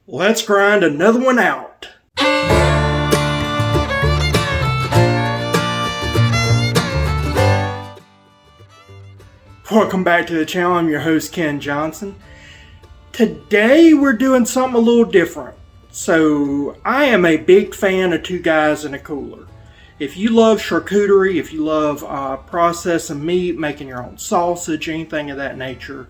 Let's grind another one out. Welcome back to the channel. I'm your host, Ken Johnson. Today we're doing something a little different. So I am a big fan of Two Guys in a Cooler. If you love charcuterie, if you love processing meat, making your own sausage, anything of that nature,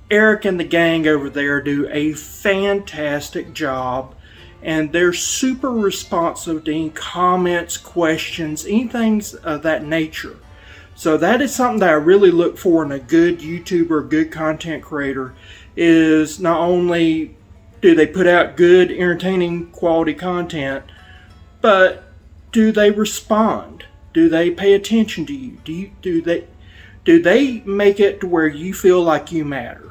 Eric and the gang over there do a fantastic job, and they're super responsive to any comments, questions, anything of that nature. So that is something that I really look for in a good YouTuber, good content creator, is not only do they put out good, entertaining, quality content, but do they respond? Do they pay attention to you? Do they make it to where you feel like you matter?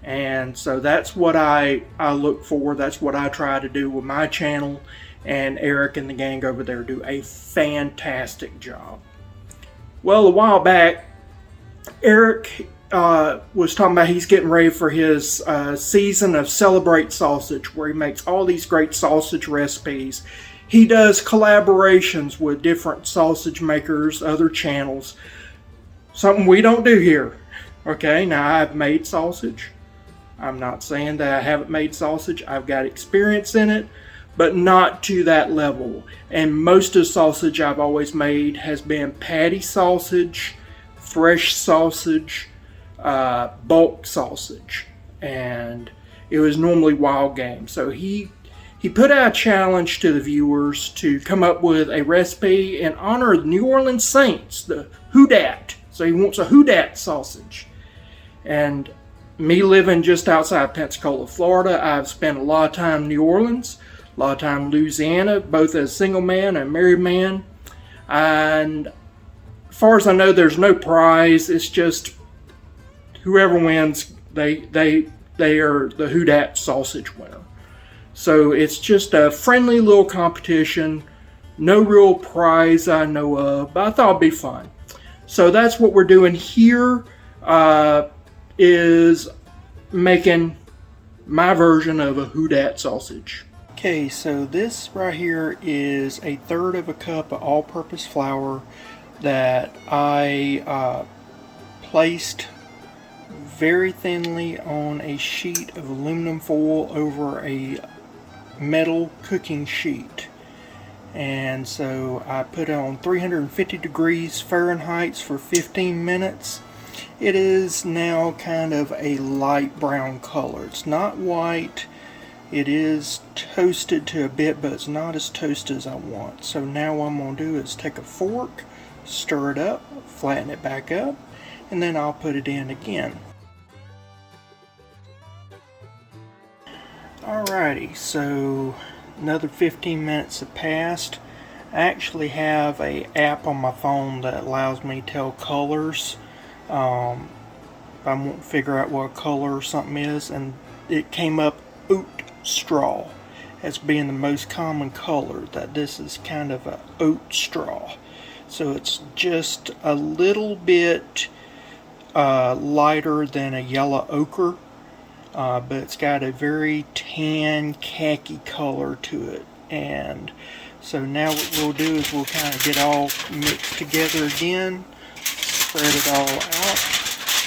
And so that's what I look for. That's what I try to do with my channel. And Eric and the gang over there do a fantastic job. Well, a while back, Eric was talking about he's getting ready for his season of Celebrate Sausage, where he makes all these great sausage recipes. He does collaborations with different sausage makers, other channels. Something we don't do here. Okay, now I've made sausage. I'm not saying that I haven't made sausage. I've got experience in it, but not to that level. And most of the sausage I've always made has been patty sausage, fresh sausage, bulk sausage. And it was normally wild game. So he put out a challenge to the viewers to come up with a recipe in honor of the New Orleans Saints, the Who Dat. So he wants a Who Dat sausage. And me living just outside Pensacola, Florida, I've spent a lot of time in New Orleans, a lot of time in Louisiana, both as a single man and a married man. And as far as I know, there's no prize. It's just whoever wins, they are the Who Dat sausage winner. So it's just a friendly little competition. No real prize I know of, but I thought it'd be fun. So that's what we're doing here. Is making my version of a Who Dat sausage. Okay, so this right here is 1/3 cup of all-purpose flour that I placed very thinly on a sheet of aluminum foil over a metal cooking sheet. And so I put it on 350 degrees Fahrenheit for 15 minutes. It is now kind of a light brown color. It's not white. It is toasted to a bit, but it's not as toasted as I want. So now what I'm going to do is take a fork, stir it up, flatten it back up, and then I'll put it in again. Alrighty, so another 15 minutes have passed. I actually have an app on my phone that allows me to tell colors. If I want to figure out what color or something is, and it came up oat straw as being the most common color, that this is kind of a oat straw. So it's just a little bit lighter than a yellow ochre, but it's got a very tan khaki color to it. And so now what we'll do is we'll kind of get all mixed together again, spread it all out,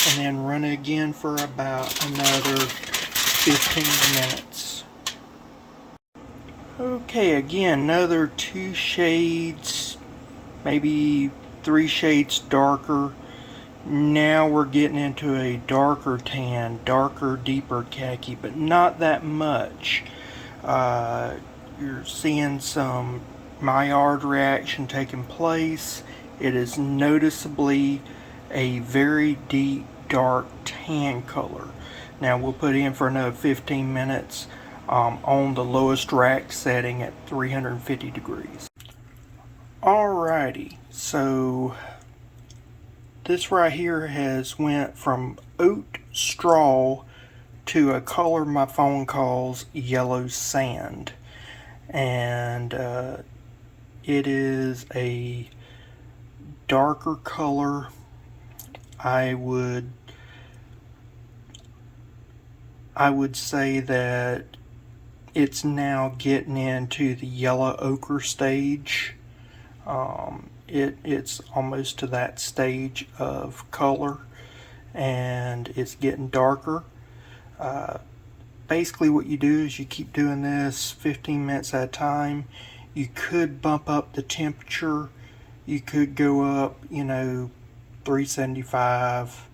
and then run it again for about another 15 minutes. Okay, again, another 2 shades, maybe 3 shades darker. Now we're getting into a darker tan, darker, deeper khaki, but not that much. You're seeing some Maillard reaction taking place. It is noticeably a very deep, dark tan color. Now we'll put in for another 15 minutes on the lowest rack setting at 350 degrees. Alrighty, so this right here has went from oat straw to a color my phone calls yellow sand. And it is a darker color. I would say that it's now getting into the yellow ochre stage. It's almost to that stage of color, and it's getting darker. Basically what you do is you keep doing this 15 minutes at a time. You could bump up the temperature. You could go up, 375,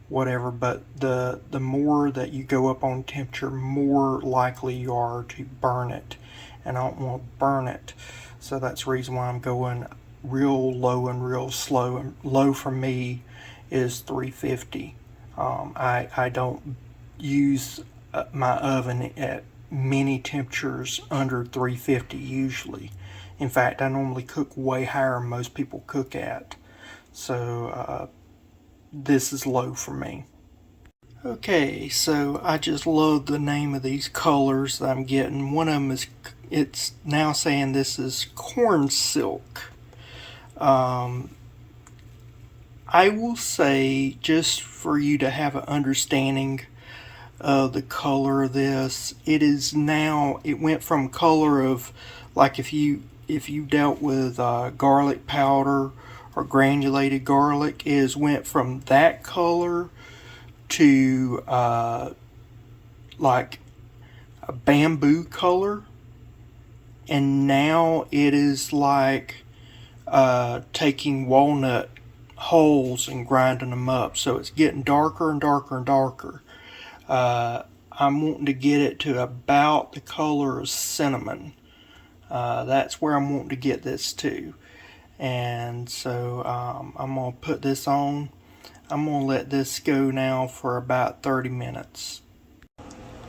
whatever, but the more that you go up on temperature, more likely you are to burn it, and I don't want to burn it. So that's the reason why I'm going real low and real slow. And low for me is 350. I don't use my oven at many temperatures under 350 usually. In fact, I normally cook way higher than most people cook at. So this is low for me. Okay, so I just love the name of these colors that I'm getting. One of them is, it's now saying this is corn silk. I will say, just for you to have an understanding of the color of this, it is now, it went from color of, like if you dealt with garlic powder or granulated garlic, it has went from that color to like a bamboo color, and now it is like taking walnut holes and grinding them up. So it's getting darker and darker and darker. I'm wanting to get it to about the color of cinnamon. That's where I'm wanting to get this to. And so I'm going to put this on. I'm going to let this go now for about 30 minutes.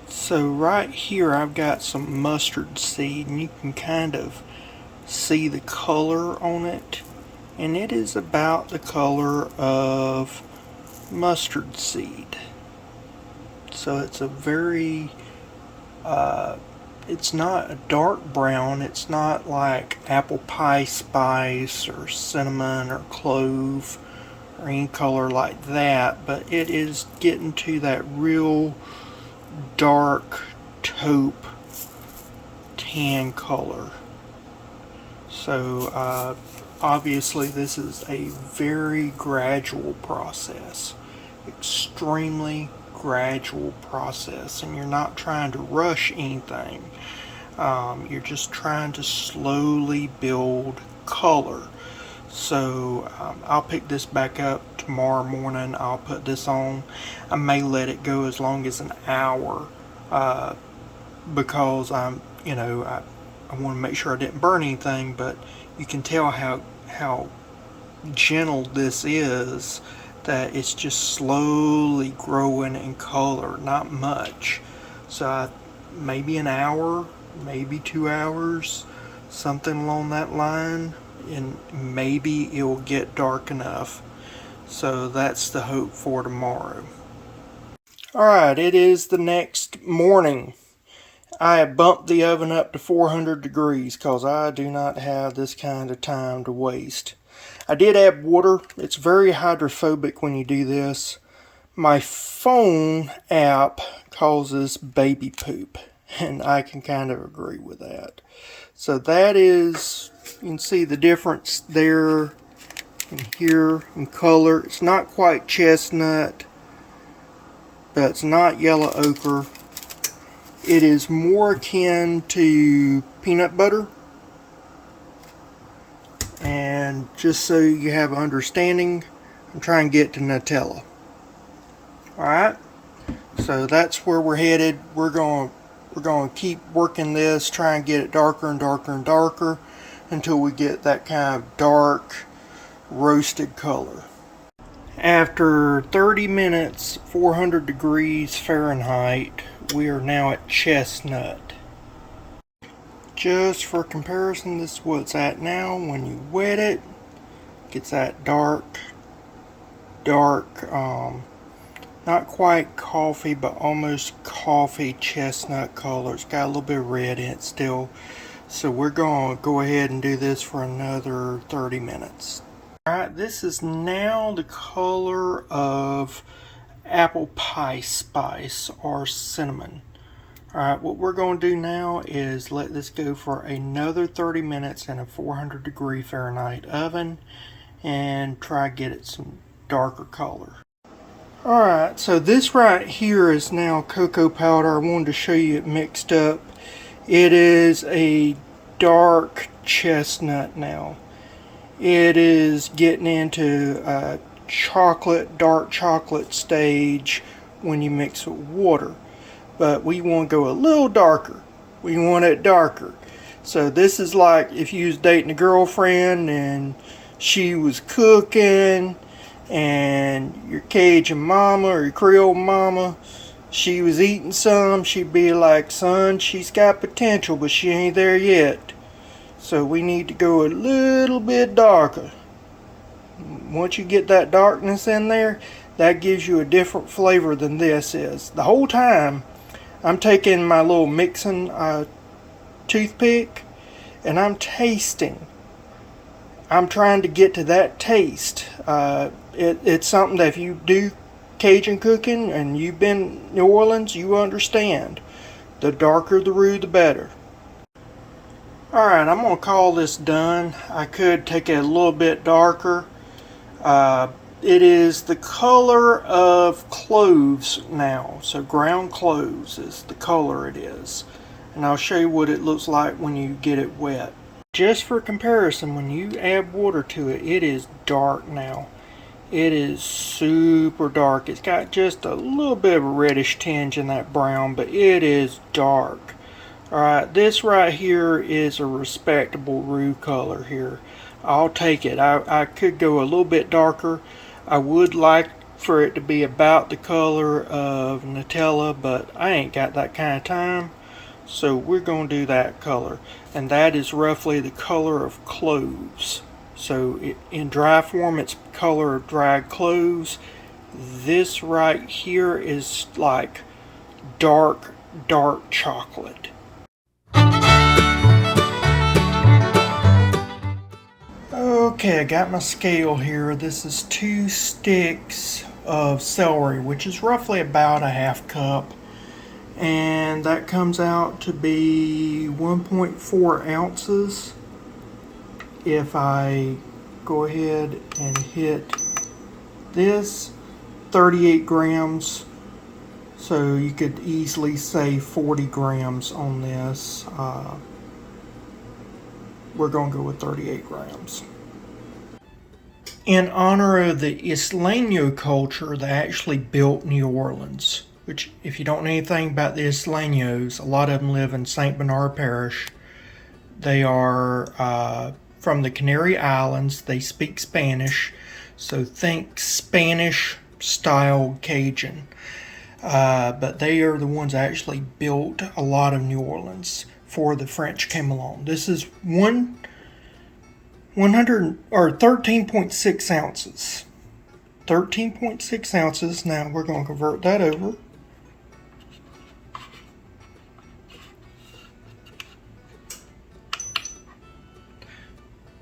So right here I've got some mustard seed, and you can kind of see the color on it. And it is about the color of mustard seed. So it's a very, it's not a dark brown. It's not like apple pie spice or cinnamon or clove or any color like that, but it is getting to that real dark taupe tan color. So obviously this is a very gradual process, extremely gradual process, and you're not trying to rush anything. You're just trying to slowly build color. So I'll pick this back up tomorrow morning. I'll put this on. I may let it go as long as an hour because I want to make sure I didn't burn anything. But you can tell how gentle this is, that it's just slowly growing in color, not much. So maybe an hour, maybe 2 hours, something along that line, and maybe it will get dark enough. So that's the hope for tomorrow. Alright, it is the next morning. I have bumped the oven up to 400 degrees because I do not have this kind of time to waste. I did add water. It's very hydrophobic when you do this. My phone app causes baby poop, and I can kind of agree with that. So that is, you can see the difference there and here in color. It's not quite chestnut, but it's not yellow ochre. It is more akin to peanut butter. And just so you have an understanding, I'm trying to get to Nutella. Alright, so that's where we're headed. We're going to keep working this, try and get it darker and darker and darker until we get that kind of dark roasted color. After 30 minutes, 400 degrees Fahrenheit, we are now at chestnut. Just for comparison, this is what it's at now. When you wet it, it gets that dark, not quite coffee, but almost coffee chestnut color. It's got a little bit of red in it still. So we're going to go ahead and do this for another 30 minutes. Alright, this is now the color of apple pie spice or cinnamon. Alright, what we're going to do now is let this go for another 30 minutes in a 400 degree Fahrenheit oven and try to get it some darker color. Alright, so this right here is now cocoa powder. I wanted to show you it mixed up. It is a dark chestnut now. It is getting into a dark chocolate stage when you mix it with water. But we want to go a little darker. We want it darker. So this is like if you was dating a girlfriend and she was cooking and your Cajun mama or your Creole mama, she was eating some, she'd be like, son, she's got potential, but she ain't there yet. So we need to go a little bit darker. Once you get that darkness in there, that gives you a different flavor than this is. The whole time, I'm taking my little mixing toothpick and I'm tasting. I'm trying to get to that taste. It's something that if you do Cajun cooking and you've been in New Orleans, you understand. The darker the roux, the better. Alright, I'm going to call this done. I could take it a little bit darker. It is the color of cloves now. So ground cloves is the color it is. And I'll show you what it looks like when you get it wet. Just for comparison, when you add water to it, it is dark now. It is super dark. It's got just a little bit of a reddish tinge in that brown, but it is dark. Alright, this right here is a respectable roux color here. I'll take it. I could go a little bit darker. I would like for it to be about the color of Nutella, but I ain't got that kind of time. So we're going to do that color. And that is roughly the color of cloves. So in dry form, it's color of dried cloves. This right here is like dark chocolate. Okay, I got my scale here. This is 2 sticks of celery, which is roughly about a half cup. And that comes out to be 1.4 ounces. If I go ahead and hit this, 38 grams. So you could easily say 40 grams on this. We're going to go with 38 grams. In honor of the Isleño culture that actually built New Orleans, which if you don't know anything about the Isleños, a lot of them live in St. Bernard Parish. They are from the Canary Islands. They speak Spanish, so think Spanish style Cajun. But they are the ones that actually built a lot of New Orleans before the French came along. This is 13.6 ounces. 13.6 ounces. Now we're going to convert that over.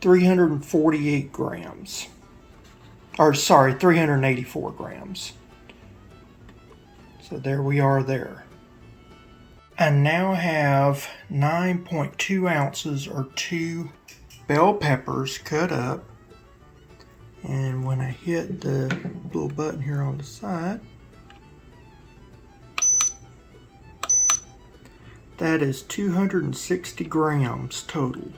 $348 grams. Or sorry, 384 grams. So there we are there. I now have 9.2 ounces or 2 bell peppers cut up. And when I hit the little button here on the side, that is 260 grams total.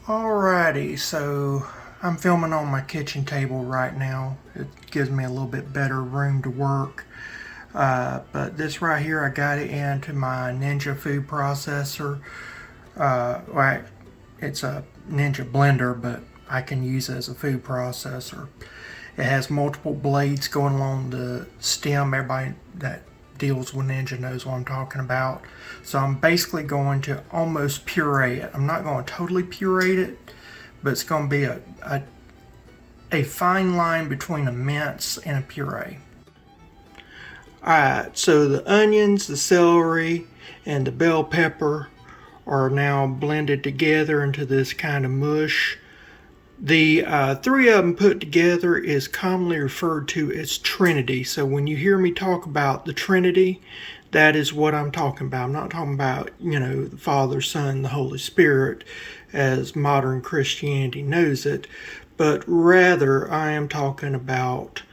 Alrighty, so I'm filming on my kitchen table right now. It gives me a little bit better room to work. But this right here, I got it into my Ninja food processor. Well, it's a Ninja blender, but I can use it as a food processor. It has multiple blades going along the stem. Everybody that deals with Ninja knows what I'm talking about. So I'm basically going to almost puree it. I'm not going to totally puree it, but it's going to be a fine line between a mince and a puree. Alright, so the onions, the celery, and the bell pepper are now blended together into this kind of mush. The 3 of them put together is commonly referred to as Trinity. So when you hear me talk about the Trinity, that is what I'm talking about. I'm not talking about, the Father, Son, the Holy Spirit as modern Christianity knows it, but rather I am talking about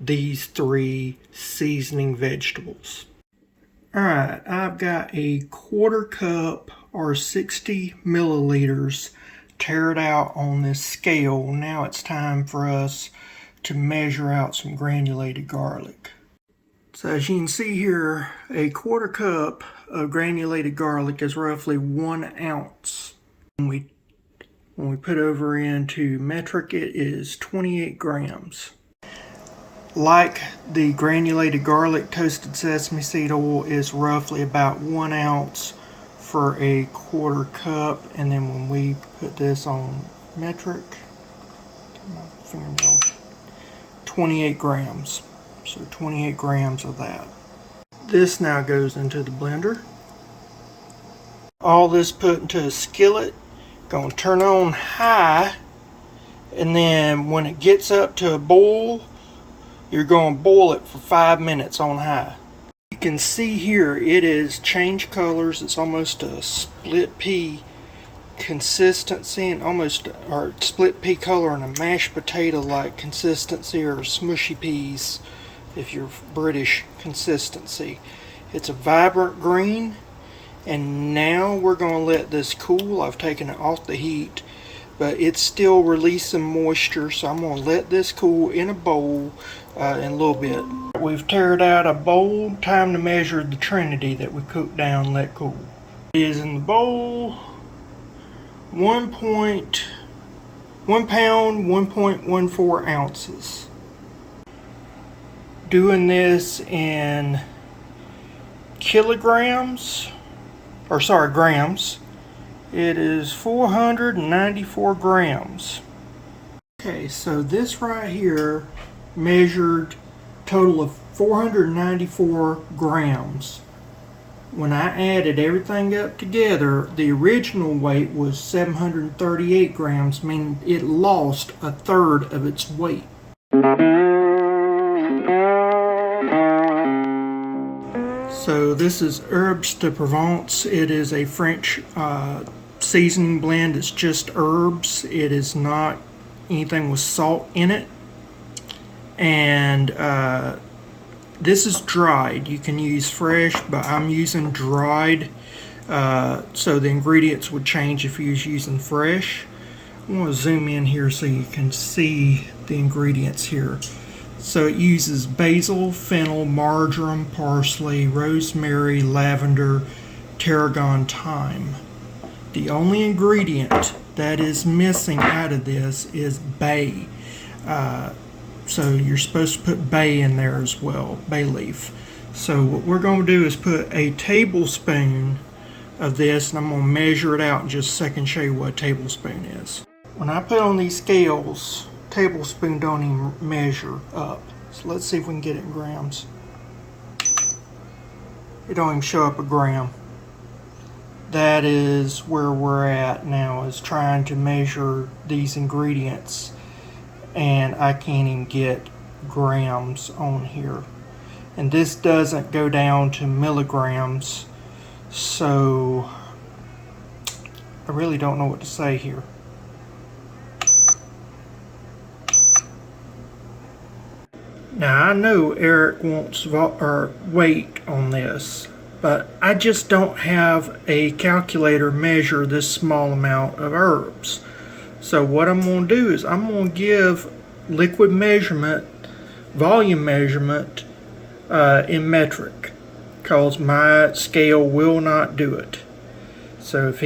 these 3 seasoning vegetables. Alright, I've got a 1/4 cup or 60 milliliters teared out on this scale. Now it's time for us to measure out some granulated garlic. So as you can see here, a 1/4 cup of granulated garlic is roughly 1 ounce. When we put over into metric, it is 28 grams. Like the granulated garlic, toasted sesame seed oil is roughly about 1 ounce for a 1/4 cup. And then when we put this on metric, 28 grams. So 28 grams of that. This now goes into the blender. All this put into a skillet. Gonna turn on high, and then when it gets up to a boil, you're going to boil it for 5 minutes on high. You can see here it is changed colors. It's almost a split pea consistency, and almost or split pea color and a mashed potato like consistency, or smushy peas if you're British consistency. It's a vibrant green, and now we're going to let this cool. I've taken it off the heat, but it's still releasing moisture, so I'm going to let this cool in a bowl in a little bit. We've teared out a bowl. Time to measure the Trinity that we cooked down and let cool. It is in the bowl 1 pound, 1.14 ounces. Doing this in grams, it is 494 grams. Okay, so this right here measured total of 494 grams. When I added everything up together, the original weight was 738 grams, meaning it lost 1/3 of its weight. So this is Herbs de Provence. It is a French seasoning blend. It's just herbs. It is not anything with salt in it. And this is dried. You can use fresh, but I'm using dried. So the ingredients would change if you was using fresh. I want to zoom in here so you can see the ingredients here. So it uses basil, fennel, marjoram, parsley, rosemary, lavender, tarragon, thyme. The only ingredient that is missing out of this is bay. So you're supposed to put bay in there as well, bay leaf. So what we're going to do is put a tablespoon of this, and I'm going to measure it out in just a second, show you what a tablespoon is. When I put on these scales, tablespoon don't even measure up. So let's see if we can get it in grams. It don't even show up a gram. That is where we're at now, is trying to measure these ingredients, and I can't even get grams on here. And this doesn't go down to milligrams, so I really don't know what to say here. Now I know Eric wants weight on this, but I just don't have a calculator measure this small amount of herbs. So what I'm going to do is I'm going to give liquid measurement, volume measurement in metric, because my scale will not do it. So if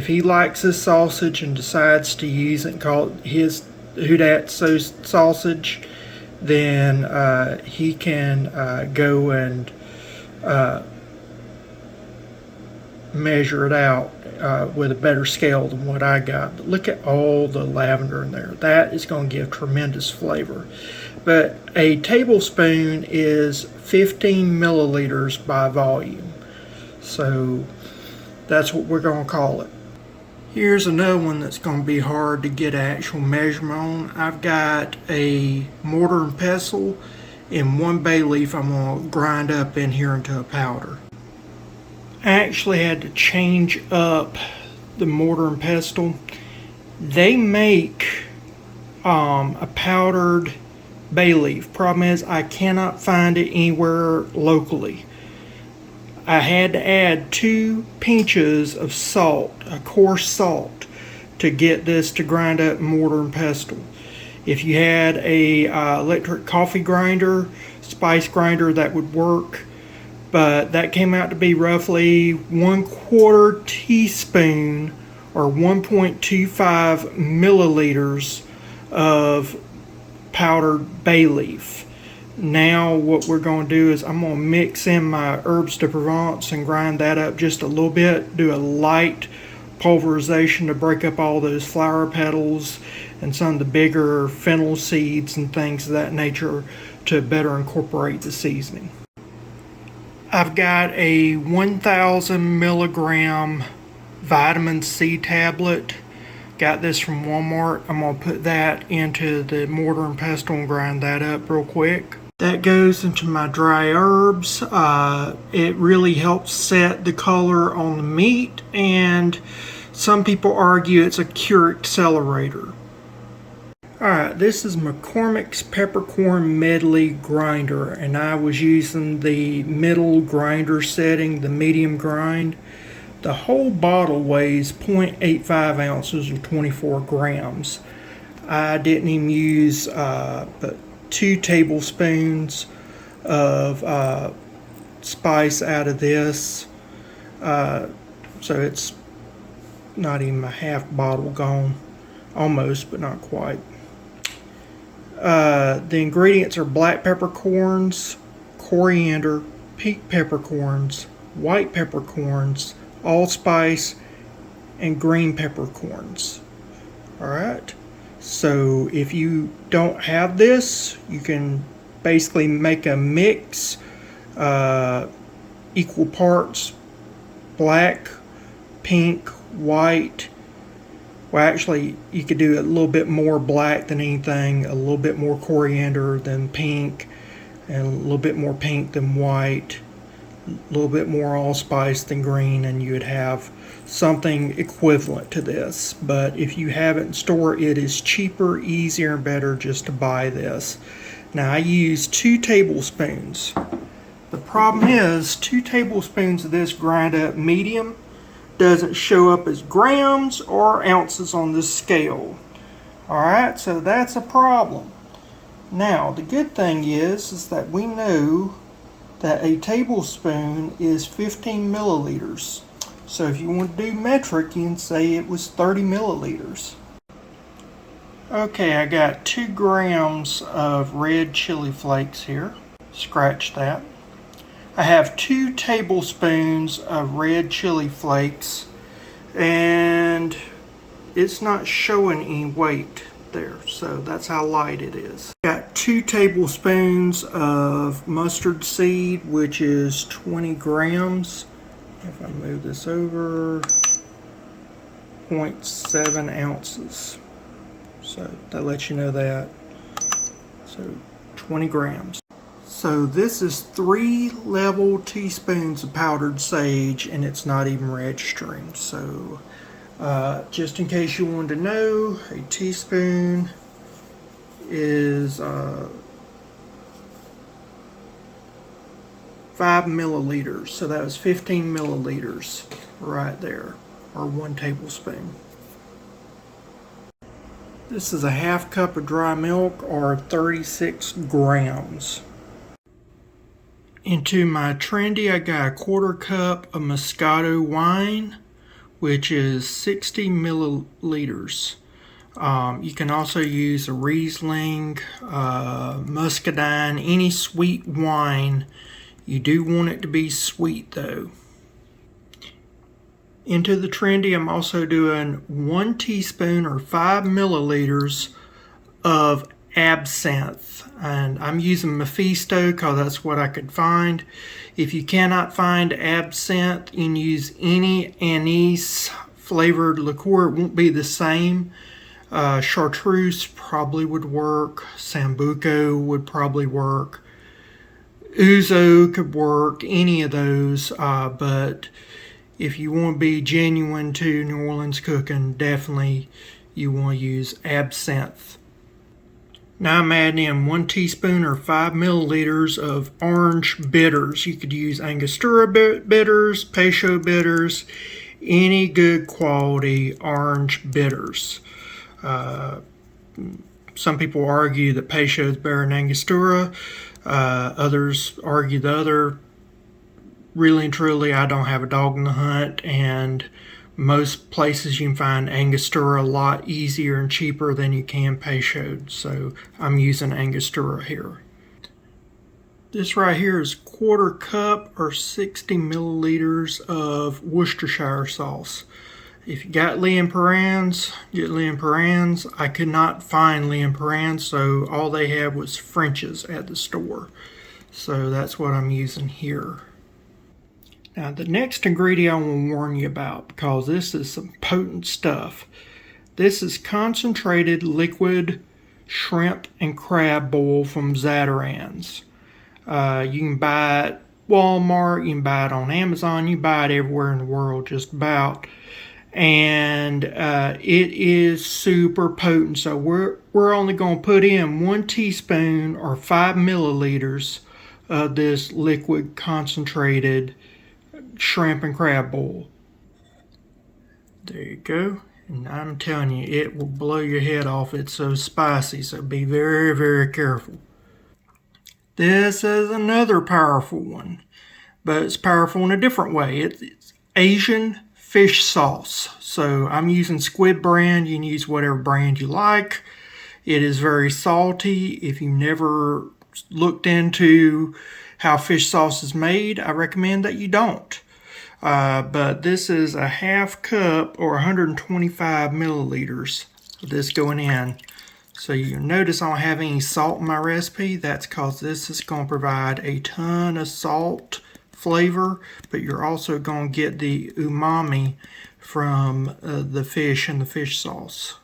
he likes this sausage and decides to use it and call it his Houdat sausage, then he can go and measure it out with a better scale than what I got. But look at all the lavender in there. That is going to give tremendous flavor. But a tablespoon is 15 milliliters by volume. So that's what we're going to call it. Here's another one that's going to be hard to get actual measurement on. I've got a mortar and pestle, and 1 bay leaf I'm going to grind up in here into a powder. I actually had to change up the mortar and pestle. They make a powdered bay leaf. Problem is I cannot find it anywhere locally. I had to add 2 pinches of salt, a coarse salt, to get this to grind up mortar and pestle. If you had a electric coffee grinder, spice grinder, that would work, but that came out to be roughly 1/4 teaspoon or 1.25 milliliters of powdered bay leaf. Now what we're going to do is I'm going to mix in my herbes de Provence and grind that up just a little bit, do a light pulverization to break up all those flower petals and some of the bigger fennel seeds and things of that nature to better incorporate the seasoning. I've got a 1,000 milligram vitamin C tablet. Got this from Walmart. I'm going to put that into the mortar and pestle and grind that up real quick. That goes into my dry herbs. It really helps set the color on the meat, and some people argue it's a cure accelerator. Alright, this is McCormick's Peppercorn Medley Grinder, and I was using the middle grinder setting, the medium grind. The whole bottle weighs 0.85 ounces or 24 grams. I didn't even use but 2 tablespoons of spice out of this. So it's not even a half bottle gone. Almost, but not quite. The ingredients are black peppercorns, coriander, pink peppercorns, white peppercorns, allspice, and green peppercorns. Alright, so if you don't have this, you can basically make a mix, equal parts black, pink, white. Well, actually, you could do a little bit more black than anything, a little bit more coriander than pink, and a little bit more pink than white, a little bit more allspice than green, and you would have something equivalent to this. But if you have it in store, it is cheaper, easier, and better just to buy this. Now, I use 2 tablespoons. The problem is 2 tablespoons of this grind up medium doesn't show up as grams or ounces on this scale. Alright, so that's a problem. Now, the good thing is that we know that a tablespoon is 15 milliliters. So if you want to do metric, you can say it was 30 milliliters. Okay, I got 2 grams of red chili flakes here. Scratch that. I have 2 tablespoons of red chili flakes, and it's not showing any weight there, so that's how light it is. Got 2 tablespoons of mustard seed, which is 20 grams. If I move this over, 0.7 ounces. So that lets you know that. So 20 grams. So this is 3 level teaspoons of powdered sage, and it's not even registering. So just in case you wanted to know, a teaspoon is 5 milliliters. So that was 15 milliliters right there, or 1 tablespoon. This is a half cup of dry milk, or 36 grams. Into my Trinity, I got a 1/4 cup of Moscato wine, which is 60 milliliters. You can also use a Riesling, Muscadine, any sweet wine. You do want it to be sweet though. Into the Trinity, I'm also doing 1 teaspoon or 5 milliliters of absinthe, and I'm using Mephisto because that's what I could find. If you cannot find absinthe, you can use any anise flavored liqueur. It won't be the same. Chartreuse probably would work. Sambuco would probably work. Ouzo could work, any of those, but if you want to be genuine to New Orleans cooking, definitely you want to use absinthe. Now I'm adding in 1 teaspoon or 5 milliliters of orange bitters. You could use Angostura bitters, Peychaud bitters, any good quality orange bitters. Some people argue that Peychaud is better than Angostura. Others argue the other. Really and truly, I don't have a dog in the hunt, and most places you can find Angostura a lot easier and cheaper than you can Peychaud, so I'm using Angostura here. This right here is 1/4 cup or 60 milliliters of Worcestershire sauce. If you got Lea & Perrins, get Lea & Perrins. I could not find Lea & Perrins, so all they had was French's at the store. So that's what I'm using here. Now the next ingredient I want to warn you about, because this is some potent stuff. This is concentrated liquid shrimp and crab boil from Zatarain's. You can buy it at Walmart, you can buy it on Amazon, you can buy it everywhere in the world just about. And it is super potent, so we're only going to put in 1 teaspoon or 5 milliliters of this liquid concentrated shrimp and crab boil. There you go. And I'm telling you, it will blow your head off. It's so spicy, so be very, very careful. This is another powerful one, but it's powerful in a different way. It's Asian fish sauce. So I'm using Squid brand. You can use whatever brand you like. It is very salty. If you never looked into how fish sauce is made, I recommend that you don't. But this is a 1/2 cup or 125 milliliters of this going in. So you notice I don't have any salt in my recipe. That's because this is going to provide a ton of salt flavor, but you're also going to get the umami from the fish and the fish sauce.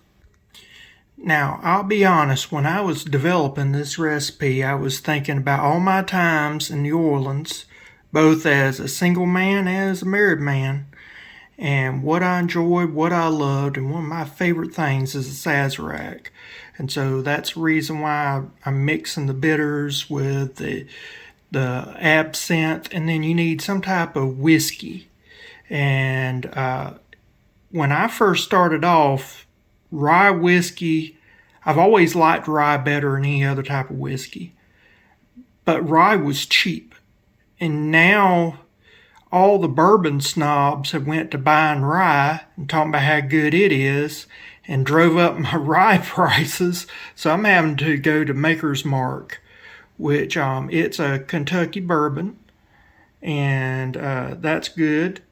Now, I'll be honest, when I was developing this recipe, I was thinking about all my times in New Orleans, both as a single man and as a married man, and what I enjoyed, what I loved, and one of my favorite things is the Sazerac. And so that's the reason why I'm mixing the bitters with the absinthe, and then you need some type of whiskey. And when I first started off, rye whiskey, I've always liked rye better than any other type of whiskey, but rye was cheap. And now all the bourbon snobs have went to buying rye and talking about how good it is and drove up my rye prices. So I'm having to go to Maker's Mark, which it's a Kentucky bourbon, and that's good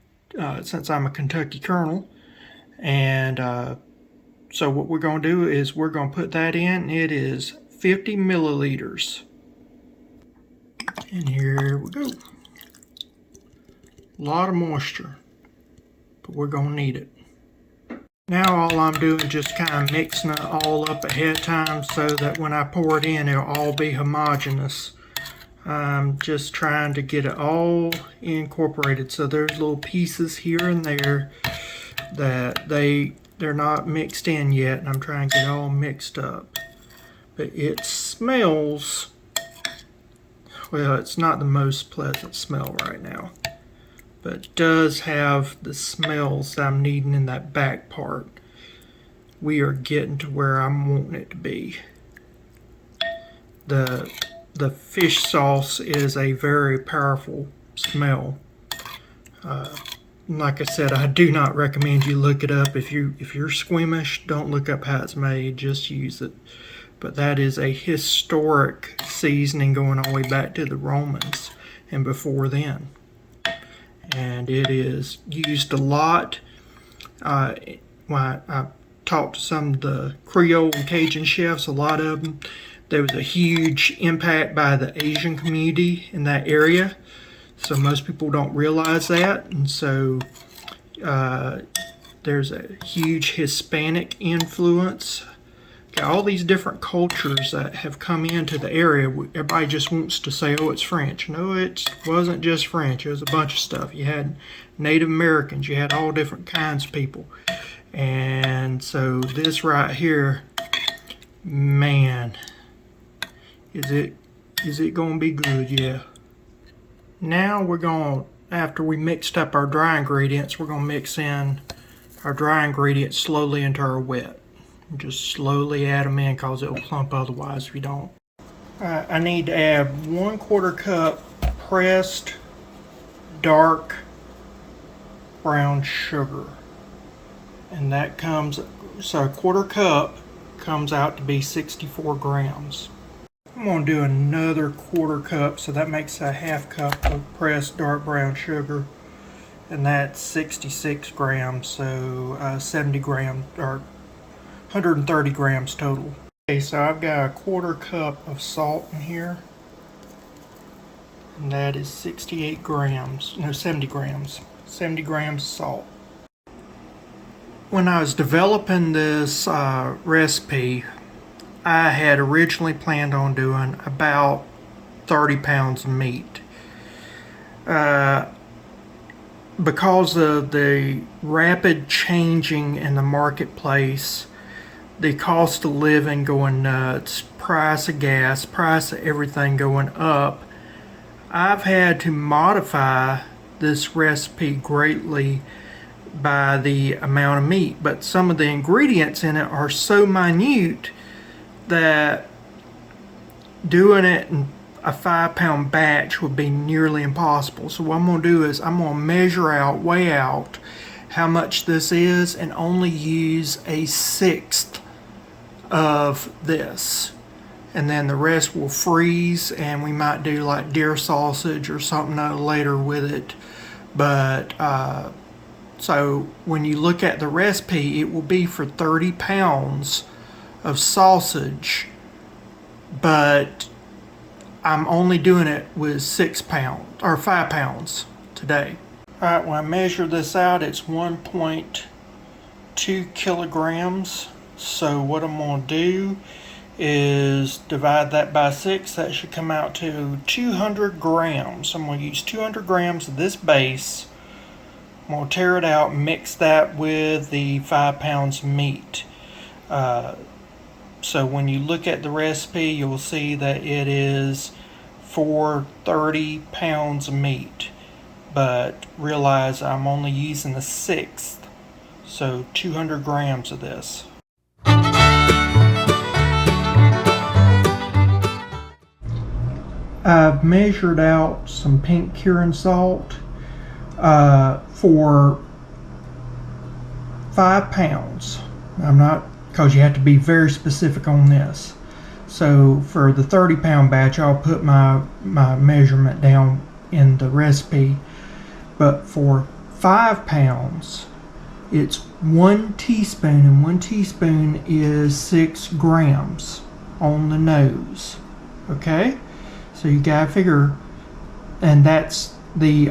since I'm a Kentucky Colonel. And so what we're going to do is we're going to put that in. It is 50 milliliters. And here we go. A lot of moisture, but we're going to need it. Now all I'm doing is just kind of mixing it all up ahead of time so that when I pour it in, it'll all be homogeneous. I'm just trying to get it all incorporated. So there's little pieces here and there that they're not mixed in yet, and I'm trying to get it all mixed up. But it smells, well, it's not the most pleasant smell right now, but it does have the smells that I'm needing in that back part. We are getting to where I'm wanting it to be. The fish sauce is a very powerful smell. Like I said, I do not recommend you look it up. If you're squeamish, don't look up how it's made, just use it. But that is a historic seasoning going all the way back to the Romans and before then. And it is used a lot. When I talked to some of the Creole and Cajun chefs, a lot of them, there was a huge impact by the Asian community in that area. So most people don't realize that. And so there's a huge Hispanic influence Got all these different cultures that have come into the area. Everybody just wants to say, oh, it's French. No, it wasn't just French. It was a bunch of stuff. You had Native Americans. You had all different kinds of people. And so this right here, man, is it going to be good? Yeah. Now we're going to, after we mixed up our dry ingredients, we're going to mix in our dry ingredients slowly into our wet. Just slowly add them in because it'll clump otherwise if you don't. Alright, I need to add 1/4 cup pressed dark brown sugar. And that comes, so 1/4 cup comes out to be 64 grams. I'm going to do another 1/4 cup, so that makes a 1/2 cup of pressed dark brown sugar. And that's 66 grams, so 70 grams, or 130 grams total. Okay, so I've got a 1/4 cup of salt in here. And that is 68 grams, no, 70 grams. 70 grams of salt. When I was developing this recipe, I had originally planned on doing about 30 pounds of meat. Because of the rapid changing in the marketplace, the cost of living going nuts, price of gas, price of everything going up, I've had to modify this recipe greatly by the amount of meat. But some of the ingredients in it are so minute that doing it in a 5-pound batch would be nearly impossible. So what I'm going to do is I'm going to measure out, weigh out how much this is, and only use a 1/6 of this, and then the rest will freeze, and we might do like deer sausage or something later with it. But so when you look at the recipe, it will be for 30 pounds of sausage, but I'm only doing it with 6 pounds or 5 pounds today. Alright, when I measure this out, it's 1.2 kilograms. So what I'm going to do is divide that by 6. That should come out to 200 grams. So I'm going to use 200 grams of this base. I'm going to tear it out and mix that with the 5 pounds meat. So when you look at the recipe, you'll see that it is for 30 pounds of meat. But realize I'm only using the 1/6. So 200 grams of this. I've measured out some pink curing salt for 5 pounds. I'm not, because you have to be very specific on this. So for the 30-pound batch, I'll put my measurement down in the recipe. But for 5 pounds, it's 1 teaspoon, and 1 teaspoon is 6 grams on the nose. Okay? So you gotta figure, and that's the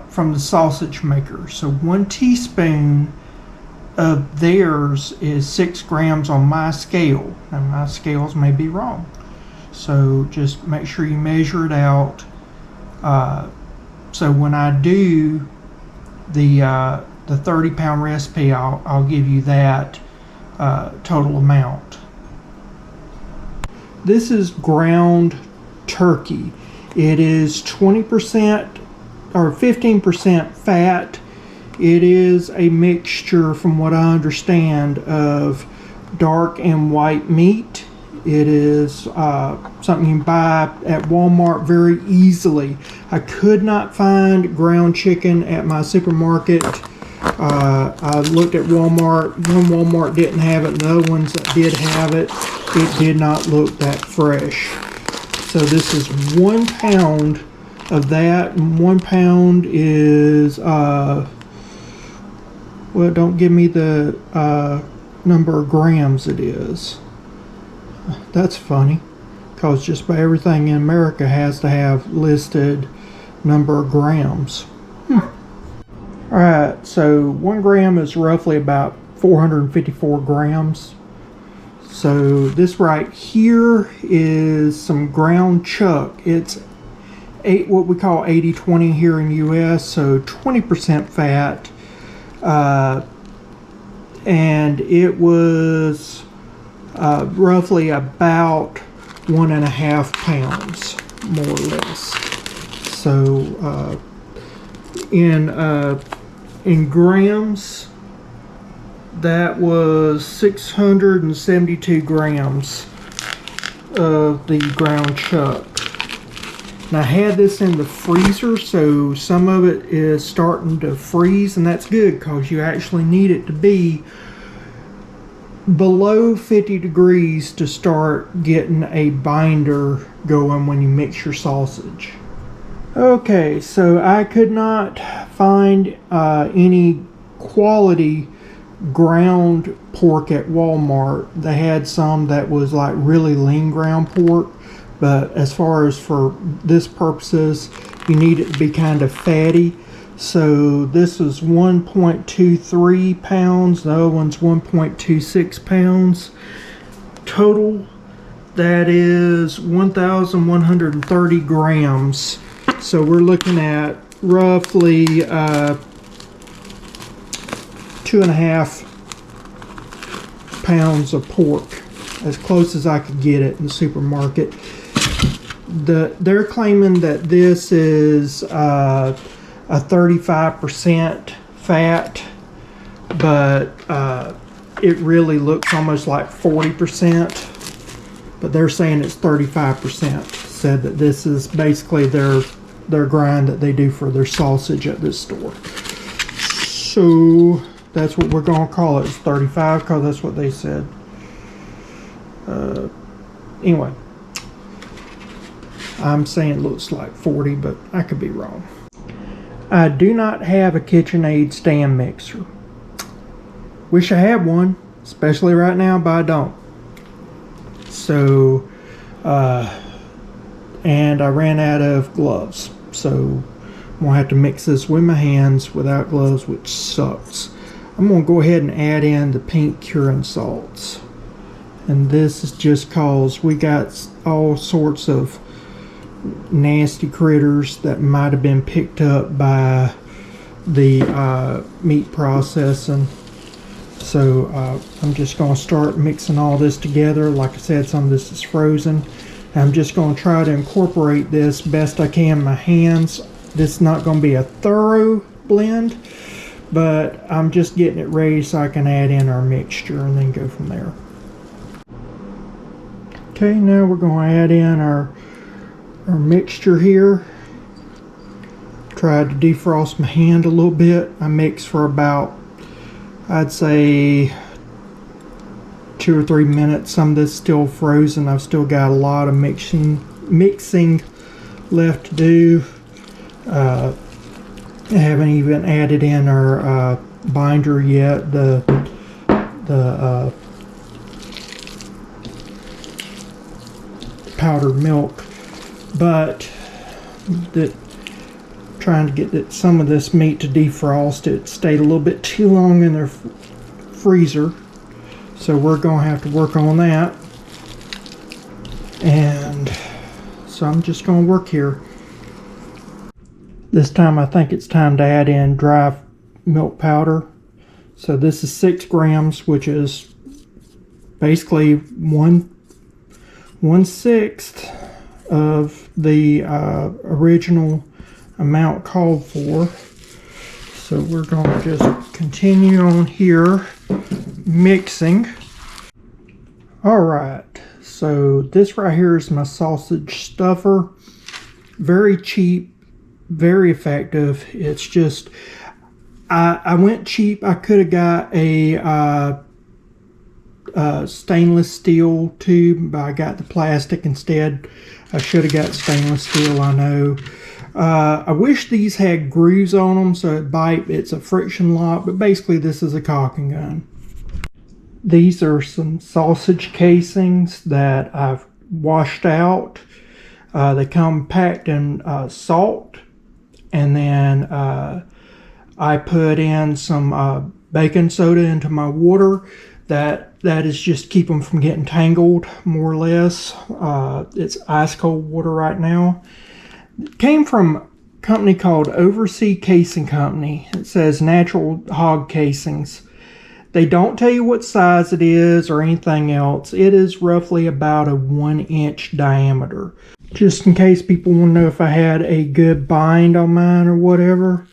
from the sausage maker. So 1 teaspoon of theirs is 6 grams on my scale. Now my scales may be wrong, so just make sure you measure it out. So when I do the 30-pound recipe, I'll give you that total amount. This is ground turkey. It is 20% or 15% fat. It is a mixture, from what I understand, of dark and white meat. It is something you can buy at Walmart very easily. I could not find ground chicken at my supermarket. I looked at Walmart. One Walmart didn't have it. The other ones that did have it, it did not look that fresh. So this is 1 pound of that, and 1 pound is, well, don't give me the number of grams it is. That's funny, because just about everything in America has to have listed number of grams. Alright, so 1 gram is roughly about 454 grams. So this right here is some ground chuck. It's what we call 80-20 here in the US, so 20% fat. And it was roughly about 1.5 pounds, more or less. So in grams, that was 672 grams of the ground chuck. And I had this in the freezer, so some of it is starting to freeze, and that's good because you actually need it to be below 50 degrees to start getting a binder going when you mix your sausage. Okay, so I could not find any quality ground pork at Walmart. They had some that was like really lean ground pork, but as far as for this purposes, you need it to be kind of fatty. So this is 1.23 pounds, the other one's 1.26 pounds. Total, that is 1,130 grams. So we're looking at roughly 2.5 pounds of pork, as close as I could get it in the supermarket. They're claiming that this is a 35% fat, but it really looks almost like 40%, but they're saying it's 35%. Said that this is basically their grind that they do for their sausage at this store. So that's what we're going to call it. It's 35 because that's what they said. Anyway, I'm saying it looks like 40, but I could be wrong. I do not have a KitchenAid stand mixer. Wish I had one, especially right now, but I don't. So, and I ran out of gloves. So I'm going to have to mix this with my hands without gloves, which sucks. I'm going to go ahead and add in the pink curing salts. And this is just because we got all sorts of nasty critters that might have been picked up by the meat processing. So I'm just going to start mixing all this together. Like I said, some of this is frozen. I'm just going to try to incorporate this best I can in my hands. This is not going to be a thorough blend, but I'm just getting it ready so I can add in our mixture and then go from there. Okay, now we're going to add in our mixture here. Tried to defrost my hand a little bit. I mixed for about, I'd say, 2 or 3 minutes. Some of this is still frozen. I've still got a lot of mixing left to do. I haven't even added in our binder yet, the powdered milk, but trying to get some of this meat to defrost. It stayed a little bit too long in their freezer, so we're going to have to work on that. And so I'm just going to work here. This time I think it's time to add in dry milk powder. So this is 6 grams, which is basically 1/6 of the original amount called for. So we're going to just continue on here mixing. Alright, so this right here is my sausage stuffer. Very cheap, very effective. It's just, I went cheap. I could have got a stainless steel tube, but I got the plastic instead. I should have got stainless steel, I know. I wish these had grooves on them so it bite. It's a friction lock, but basically this is a caulking gun. These are some sausage casings that I've washed out. They come packed in salt, and then I put in some baking soda into my water. That is just keep them from getting tangled, more or less. It's ice cold water right now. It came from a company called Oversea Casing Company. It says natural hog casings. They don't tell you what size it is or anything else. It is roughly about a 1-inch diameter. Just in case people want to know if I had a good bind on mine or whatever.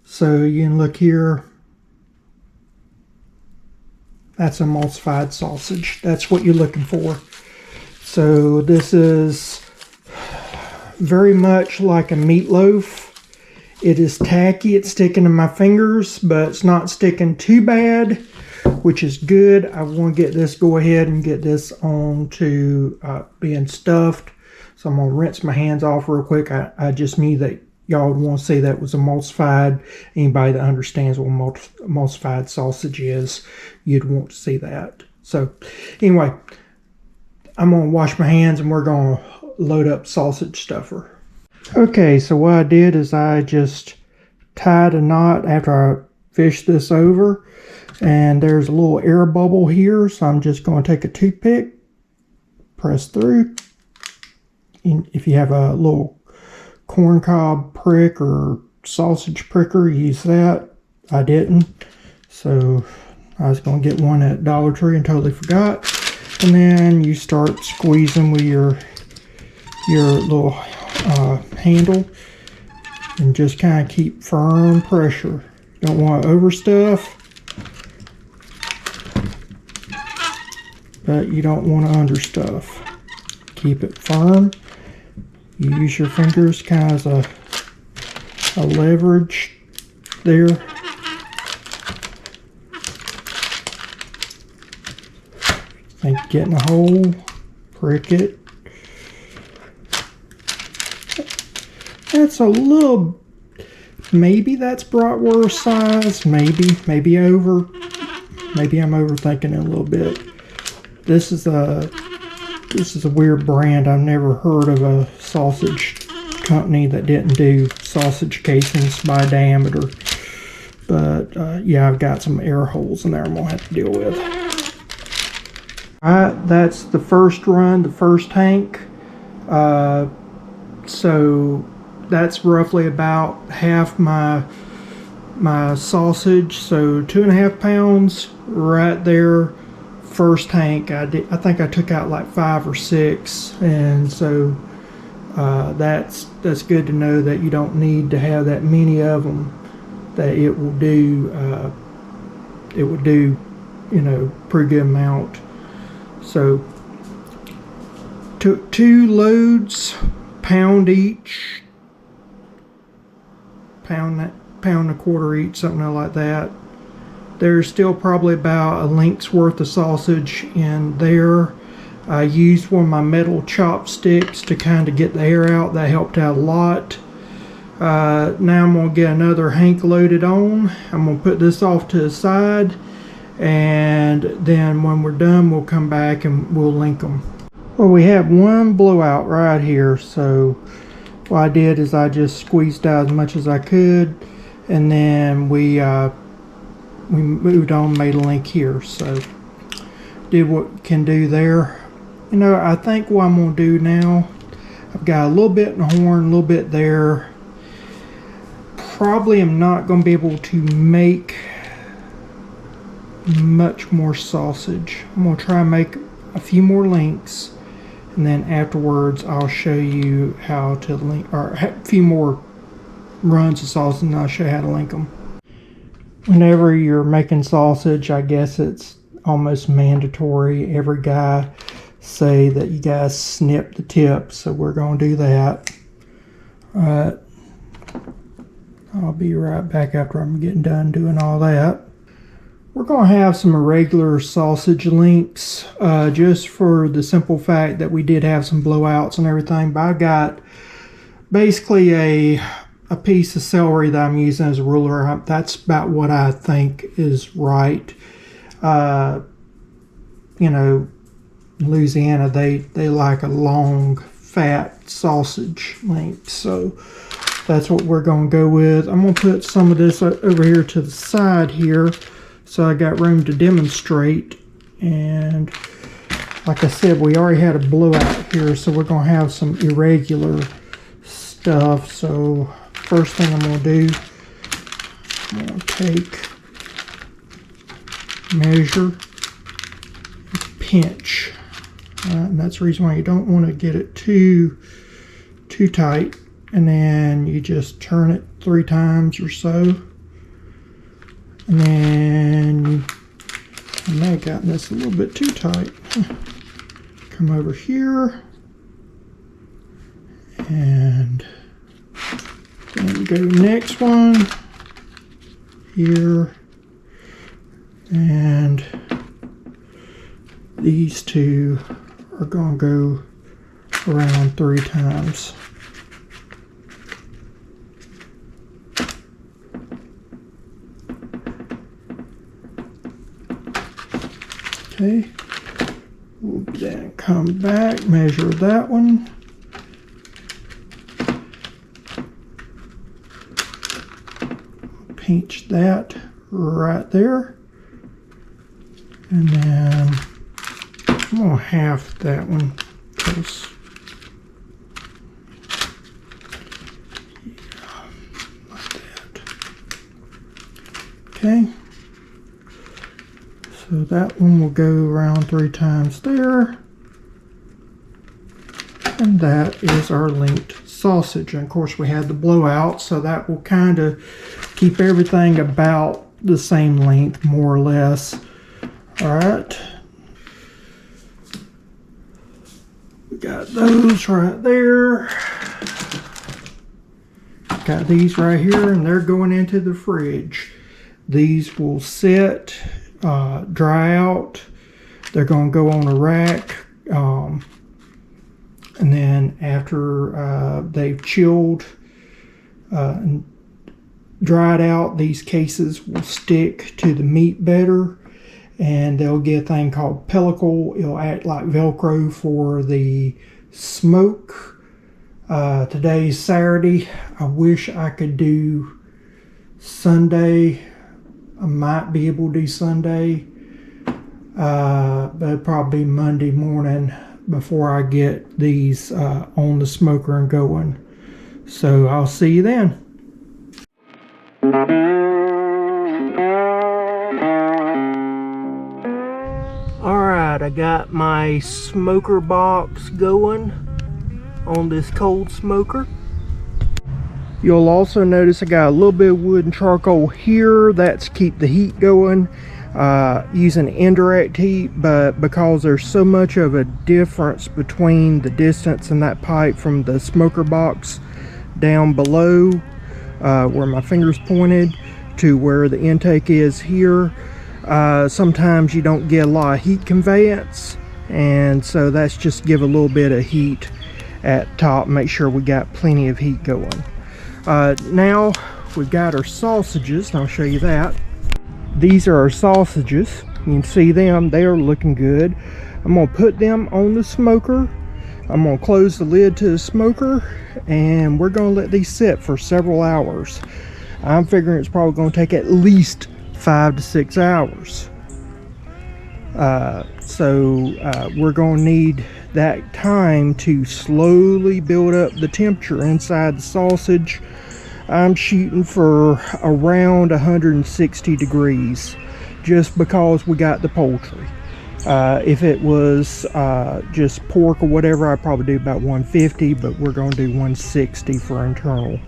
So you can look here. That's emulsified sausage. That's what you're looking for. So this is very much like a meatloaf. It is tacky. It's sticking to my fingers, but it's not sticking too bad, which is good. I want to go ahead and get this on to being stuffed. So I'm going to rinse my hands off real quick. I just knew that y'all would want to see that was emulsified. Anybody that understands what emulsified sausage is, you'd want to see that. So anyway, I'm going to wash my hands and we're going to load up sausage stuffer. Okay, so what I did is I just tied a knot after I fished this over. And there's a little air bubble here. So I'm just going to take a toothpick, press through. And if you have a little corn cob prick or sausage pricker, use that. I didn't, so I was going to get one at Dollar Tree and totally forgot. And then you start squeezing with your little handle and just kind of keep firm pressure. Don't want to overstuff, but you don't want to understuff. Keep it firm. You use your fingers kind of as a leverage there. Think you're getting a hole, prick it. That's a little, maybe that's bratwurst size, maybe I'm overthinking it a little bit. This is a weird brand. I've never heard of a sausage company that didn't do sausage casings by diameter. But yeah, I've got some air holes in there I'm going to have to deal with. Alright, that's the first run, the first tank. So that's roughly about half my sausage. So 2.5 pounds right there. First tank, I think I took out like 5 or 6, and so that's good to know that you don't need to have that many of them. That it will do you know, pretty good amount. So took 2 loads, pound each, pound and a quarter each, something like that. There's still probably about a length's worth of sausage in there. I used one of my metal chopsticks to kind of get the air out. That helped out a lot. Now I'm going to get another hank loaded on. I'm going to put this off to the side. And then when we're done, we'll come back and we'll link them. Well, we have one blowout right here. So what I did is I just squeezed out as much as I could. And then we moved on, made a link here. So did what we can do there. You know, I think what I'm going to do now, I've got a little bit in the horn, a little bit there. Probably am not going to be able to make much more sausage. I'm going to try and make a few more links, and then afterwards I'll show you how to link, or a few more runs of sausage, and I'll show you how to link them. Whenever you're making sausage, I guess it's almost mandatory. Every guy say that you guys snip the tip, so we're going to do that. Alright, I'll be right back after I'm getting done doing all that. We're going to have some irregular sausage links, just for the simple fact that we did have some blowouts and everything, but I got basically a piece of celery that I'm using as a ruler. That's about what I think is right. You know, in Louisiana, they like a long, fat sausage link, so that's what we're going to go with. I'm going to put some of this over here to the side here, so I got room to demonstrate. And like I said, we already had a blowout here, so we're going to have some irregular stuff. So first thing I'm going to do, I'm going to take, measure, pinch. And that's the reason why you don't want to get it too tight. And then you just turn it 3 times or so. And then I may have gotten this a little bit too tight. Come over here. And then go next one. Here. And these two are going to go around 3 times. Okay, we'll then come back, measure that one. Pinch that right there. And then I'm going to half that one because like that. Okay. So that one will go around 3 times there. And that is our linked sausage. And of course we had the blowout, so that will kind of keep everything about the same length, more or less. Alright. We got those right there. Got these right here, and they're going into the fridge. These will sit, dry out. They're going to go on a rack, and then after they've chilled and dried out, these cases will stick to the meat better, and they'll get a thing called pellicle. It'll act like Velcro for the smoke. Today's Saturday. I wish I could do Sunday. I might be able to do Sunday, but it'll probably be Monday morning before I get these on the smoker and going. So I'll see you then. Alright, I got my smoker box going on this cold smoker. You'll also notice I got a little bit of wood and charcoal here. That's to keep the heat going, using indirect heat, but because there's so much of a difference between the distance in that pipe from the smoker box down below where my finger's pointed to where the intake is here, sometimes you don't get a lot of heat conveyance, and so that's just give a little bit of heat at top, make sure we got plenty of heat going. Now we've got our sausages, and I'll show you that. These are our sausages. You can see them, they are looking good. I'm going to put them on the smoker. I'm going to close the lid to the smoker, and we're going to let these sit for several hours. I'm figuring it's probably going to take at least 5 to 6 hours. We're going to need that time to slowly build up the temperature inside the sausage. I'm shooting for around 160 degrees just because we got the poultry. If it was just pork or whatever, I'd probably do about 150, but we're going to do 160 for internal.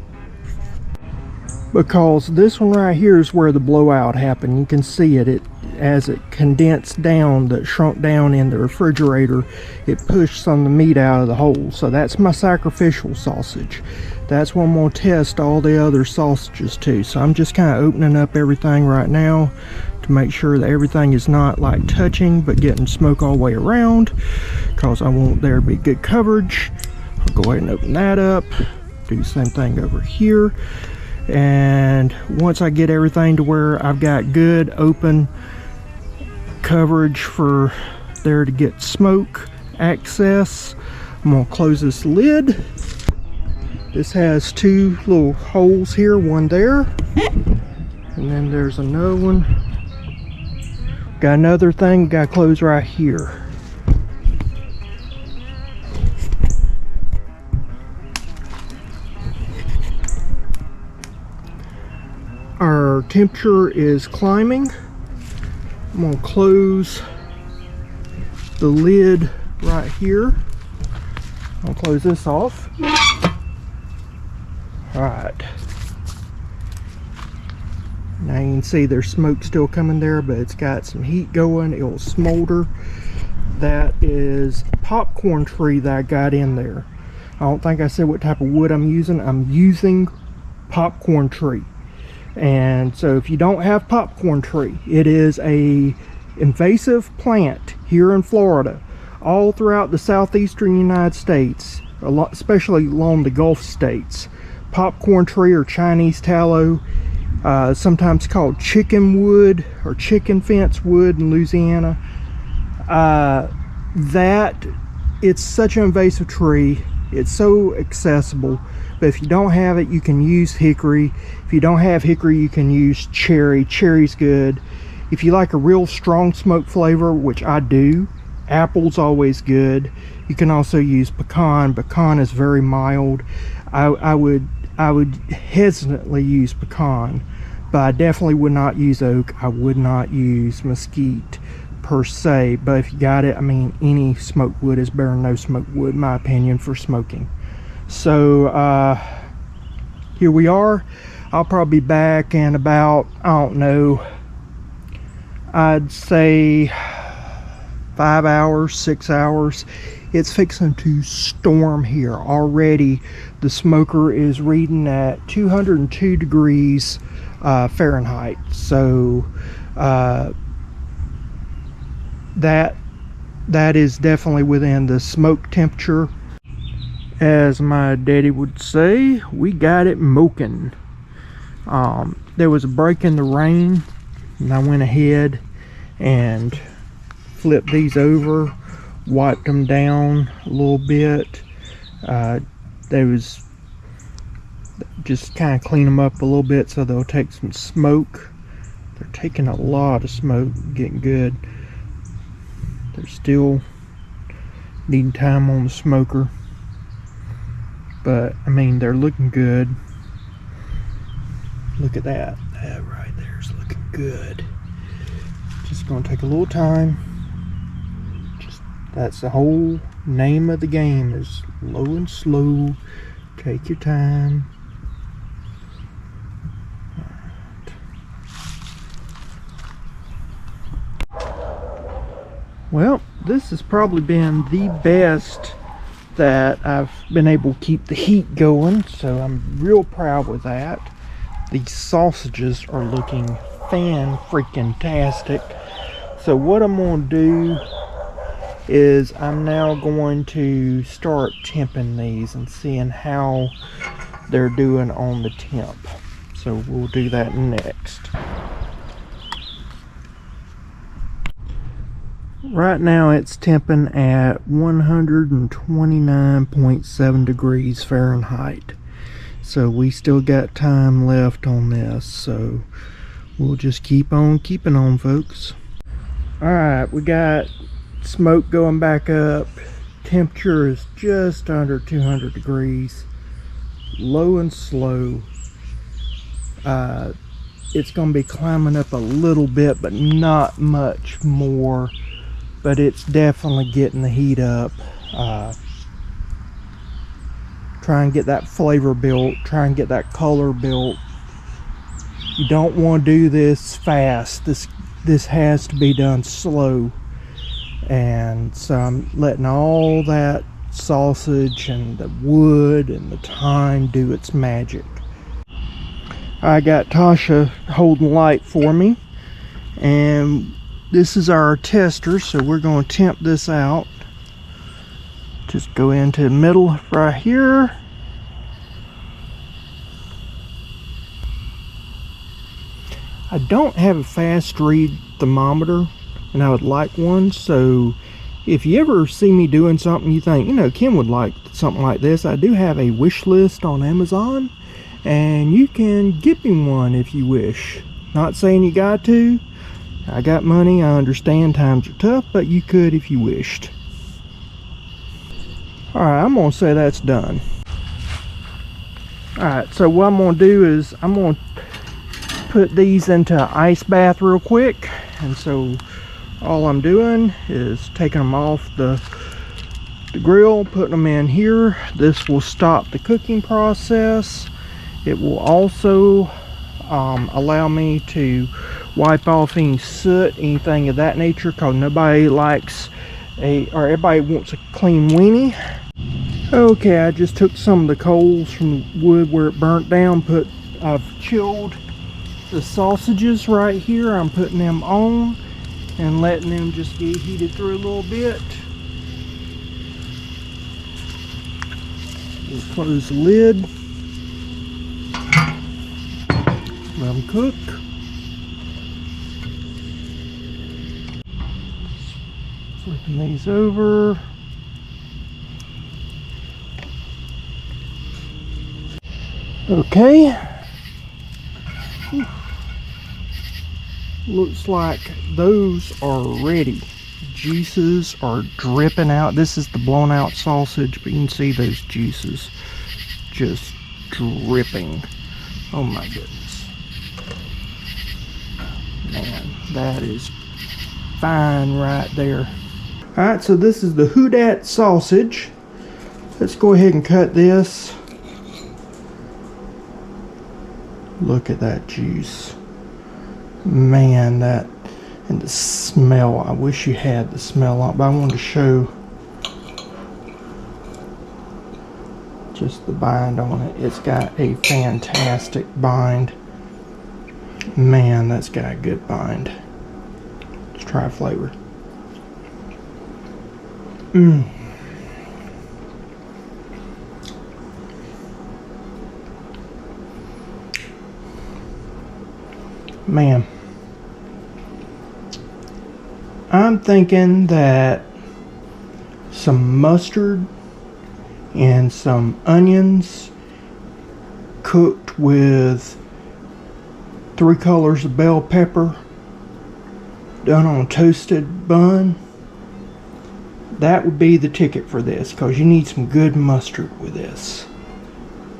Because this one right here is where the blowout happened. You can see it, as it condensed down, that shrunk down in the refrigerator, it pushed some of the meat out of the hole. So that's my sacrificial sausage. That's what I'm going to test all the other sausages to. So I'm just kind of opening up everything right now to make sure that everything is not like touching but getting smoke all the way around, because I want there to be good coverage. I'll go ahead and open that up, do the same thing over here. And once I get everything to where I've got good open coverage for there to get smoke access, I'm going to close this lid. This has 2 little holes here, one there, and then there's another one Got another thing, got to close right here. Our temperature is climbing. I'm going to close the lid right here. I'll close this off. Alright. Now you can see there's smoke still coming there, but it's got some heat going. It will smolder. That is popcorn tree that I got in there. I don't think I said what type of wood I'm using. I'm using popcorn tree. And so if you don't have popcorn tree, it is a invasive plant here in Florida, all throughout the southeastern United States, especially along the Gulf states. Popcorn tree or Chinese tallow, sometimes called chicken wood or chicken fence wood in Louisiana. It's such an invasive tree. It's so accessible. But if you don't have it, you can use hickory. If you don't have hickory, you can use cherry. Cherry's good. If you like a real strong smoke flavor, which I do, apple's always good. You can also use pecan. Pecan is very mild. I would hesitantly use pecan, but I definitely would not use oak. I would not use mesquite per se. But if you got it, I mean, any smoked wood is better than no smoked wood, in my opinion, for smoking. So here we are. I'll probably be back in about, I don't know, I'd say 5 hours, 6 hours. It's fixing to storm here already. The smoker is reading at 202 degrees Fahrenheit. So that is definitely within the smoke temperature. As my daddy would say, we got it smoking. There was a break in the rain, and I went ahead and flipped these over, wiped them down a little bit. They was just kind of clean them up a little bit so they'll take some smoke. They're taking a lot of smoke, getting good. They're still needing time on the smoker. But I mean, they're looking good. Look at that. That right there is looking good. Just gonna take a little time. That's the whole name of the game, is low and slow. Take your time. Well, this has probably been the best that I've been able to keep the heat going, so I'm real proud with that. These sausages are looking fan-freaking-tastic. So what I'm going to do is I'm now going to start temping these and seeing how they're doing on the temp. So we'll do that next. Right now it's temping at 129.7 degrees Fahrenheit. So we still got time left on this. So we'll just keep on keeping on, folks. Alright, we got smoke going back up. Temperature is just under 200 degrees. Low and slow. It's going to be climbing up a little bit, but not much more. But it's definitely getting the heat up. Try and get that flavor built. Try and get that color built. You don't want to do this fast. This has to be done slow. And so I'm letting all that sausage and the wood and the thyme do its magic. I got Tasha holding light for me. And this is our tester, so we're going to temp this out. Just go into the middle right here. I don't have a fast read thermometer, and I would like one. So if you ever see me doing something you think, you know, Kim would like something like this, I do have a wish list on Amazon, and you can get me one if you wish. Not saying you got to, I got money, I understand times are tough, but you could if you wished. Alright, I'm gonna say that's done. Alright, so what I'm gonna do is I'm gonna put these into an ice bath real quick. And so all I'm doing is taking them off the grill, putting them in here. This will stop the cooking process. It will also allow me to wipe off any soot, anything of that nature, because nobody likes or everybody wants a clean weenie. Okay, I just took some of the coals from the wood where it burnt down. I've chilled the sausages right here. I'm putting them on and letting them just get heated through a little bit. We'll close the lid. Let them cook. Flipping these over. Okay. Whew. Looks like those are ready. Juices are dripping out. This is the blown out sausage, but you can see those juices just dripping. Oh my goodness. Man, that is fine right there. Alright, so this is the Who Dat sausage. Let's go ahead and cut this. Look at that juice. Man, that, and the smell. I wish you had the smell on, but I wanted to show just the bind on it. It's got a fantastic bind. Man, that's got a good bind. Let's try a flavor. Man, I'm thinking that some mustard and some onions cooked with 3 colors of bell pepper done on a toasted bun, that would be the ticket for this, because you need some good mustard with this.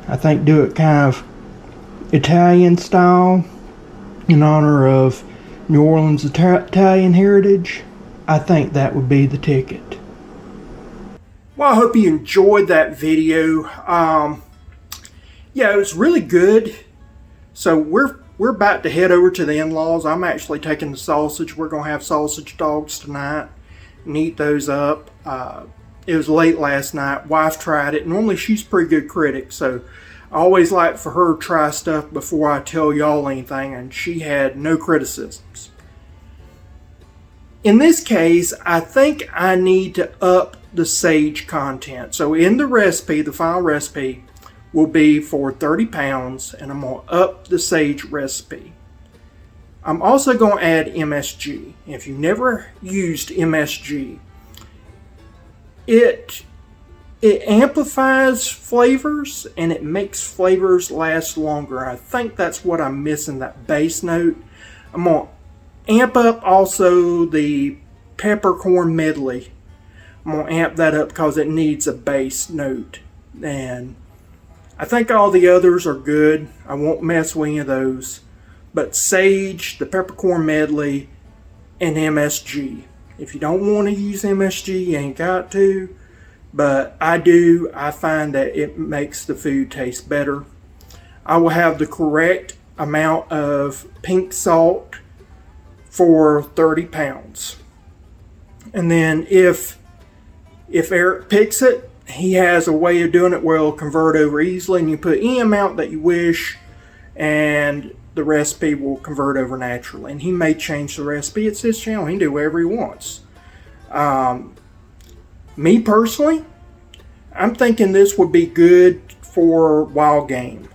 I think do it kind of Italian style in honor of New Orleans Italian heritage. I think that would be the ticket. Well, I hope you enjoyed that video. Yeah, it was really good. So we're about to head over to the in-laws. I'm actually taking the sausage. We're gonna have sausage dogs tonight and eat those up. It was late last night. Wife tried it. Normally she's a pretty good critic, so I always like for her to try stuff before I tell y'all anything, and she had no criticisms. In this case, I think I need to up the sage content. So in the recipe, the final recipe will be for 30 pounds, and I'm going to up the sage recipe. I'm also going to add MSG. If you've never used MSG, it amplifies flavors and it makes flavors last longer. I think that's what I'm missing, that base note. I'm going to amp up also the peppercorn medley. I'm going to amp that up because it needs a base note. And I think all the others are good. I won't mess with any of those. But sage, the peppercorn medley, and MSG. If you don't want to use MSG, you ain't got to. But I do. I find that it makes the food taste better. I will have the correct amount of pink salt for 30 pounds. And then if Eric picks it, he has a way of doing it where it'll convert over easily, and you put any amount that you wish and the recipe will convert over naturally. And he may change the recipe. It's his channel. He can do whatever he wants. Me personally, I'm thinking this would be good for wild game,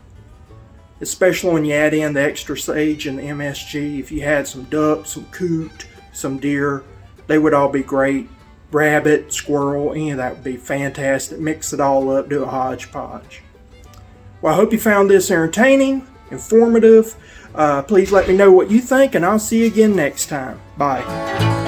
especially when you add in the extra sage and the MSG. If you had some duck, some coot, some deer, they would all be great. Rabbit, squirrel, any of that would be fantastic. Mix it all up, do a hodgepodge. Well, I hope you found this entertaining. informative. Please let me know what you think, and I'll see you again next time. Bye.